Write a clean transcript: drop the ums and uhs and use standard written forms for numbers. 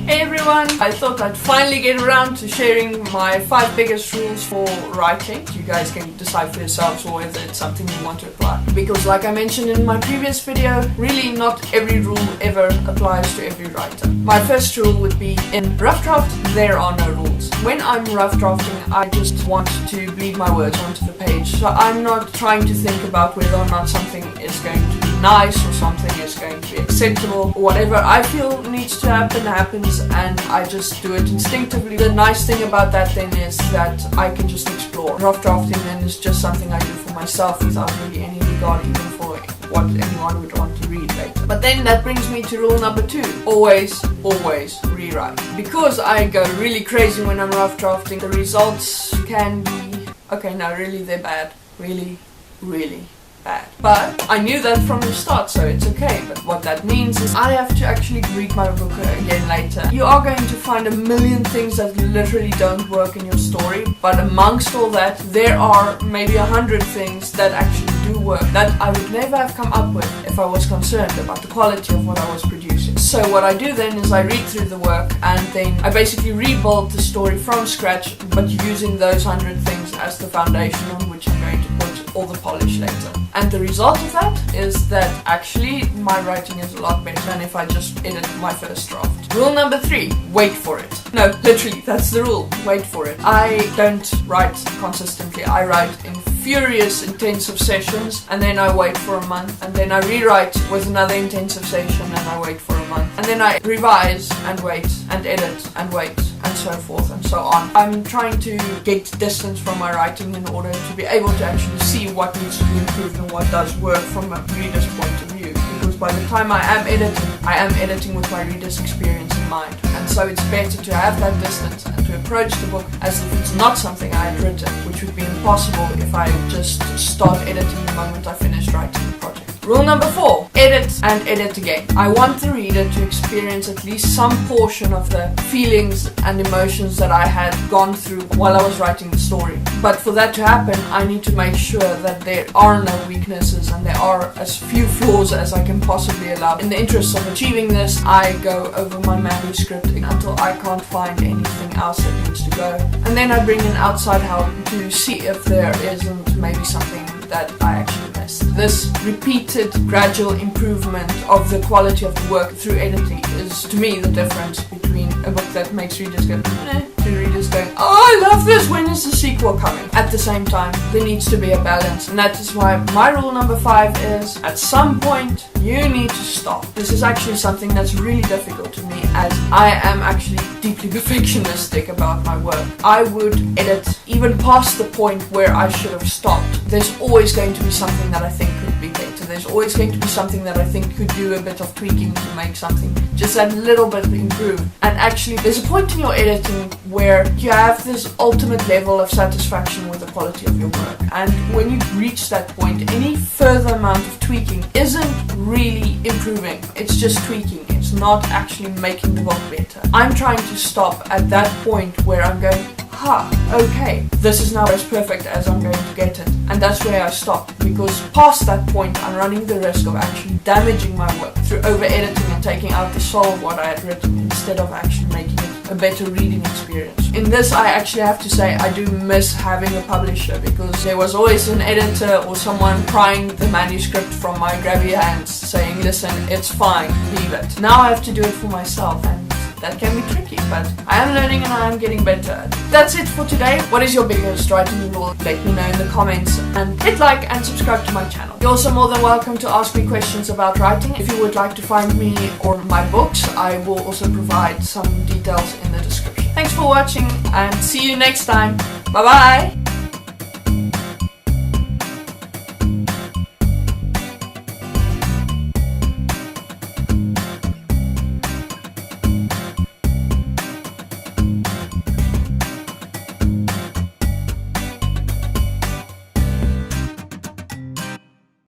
Hey everyone! I thought I'd finally get around to sharing my 5 biggest rules for writing. You guys can decide for yourselves whether it's something you want to apply. Because like I mentioned in my previous video, really not every rule ever applies to every writer. My first rule would be, in rough draft, there are no rules. When I'm rough drafting, I just want to bleed my words onto the page. So I'm not trying to think about whether or not something is going to be nice or something is going to be acceptable. Whatever I feel needs to happen happens, and I just do it instinctively. The nice thing about that then is that I can just explore. Rough drafting then is just something I do for myself without really any regard even for what anyone would want to read later. But then that brings me to rule number 2. Always rewrite. Because I go really crazy when I'm rough drafting, the results can be... okay, no, really they're bad. Really bad. But I knew that from the start, so it's okay. But what that means is I have to actually read my book again later. You are going to find a million things that literally don't work in your story, but amongst all that, there are maybe 100 things that actually do work that I would never have come up with if I was concerned about the quality of what I was producing. So what I do then is I read through the work and then I basically rebuild the story from scratch, but using those 100 things as the foundation on which I'm going to put all the polish later. And the result of that is that actually my writing is a lot better than if I just edit my first draft. Rule number 3, wait for it. No, literally, that's the rule. Wait for it. I don't write consistently. I write in furious intensive sessions and then I wait for a month, and then I rewrite with another intensive session and I wait for a month, and then I revise and wait and edit and wait and so forth and so on. I'm trying to get distance from my writing in order to be able to actually see what needs to be improved and what does work from a reader's point of view. Because by the time I am editing with my reader's experience in mind. And so it's better to have that distance and to approach the book as if it's not something I had written, which would be impossible if I just start editing the moment I finish writing the project. Rule number 4, edit and edit again. I want the reader to experience at least some portion of the feelings and emotions that I had gone through while I was writing the story. But for that to happen, I need to make sure that there are no weaknesses and there are as few flaws as I can possibly allow. In the interest of achieving this, I go over my manuscript until I can't find anything else that needs to go. And then I bring in outside help to see if there isn't maybe something that I actually missed. This repeated gradual improvement of the quality of the work through editing is to me the difference between a book that makes readers go to readers going, oh, I love this, when is the sequel coming? At the same time, there needs to be a balance, and that is why my rule number 5 is, at some point you need to stop. This is actually something that's really difficult to me, as I am actually deeply perfectionistic about my work. I would edit even past the point where I should have stopped. There's always going to be something that I think could be better. There's always going to be something that I think could do a bit of tweaking to make something just that little bit improved. And actually, there's a point in your editing where you have this ultimate level of satisfaction with the quality of your work. And when you reach that point, any further amount of tweaking isn't really improving. It's just tweaking. It's not actually making the book better. I'm trying to stop at that point where I'm going, okay, this is now as perfect as I'm going to get it. And that's where I stop, because past that point I'm running the risk of actually damaging my work through over-editing and taking out the soul of what I had written instead of actually making it a better reading experience. In this, I actually have to say I do miss having a publisher, because there was always an editor or someone prying the manuscript from my grabby hands saying, listen, it's fine, leave it. Now I have to do it for myself, and that can be tricky, but I am learning and I am getting better. That's it for today. What is your biggest writing rule? Let me know in the comments, and hit like and subscribe to my channel. You're also more than welcome to ask me questions about writing. If you would like to find me or my books, I will also provide some details in the description. Thanks for watching and see you next time. Bye bye!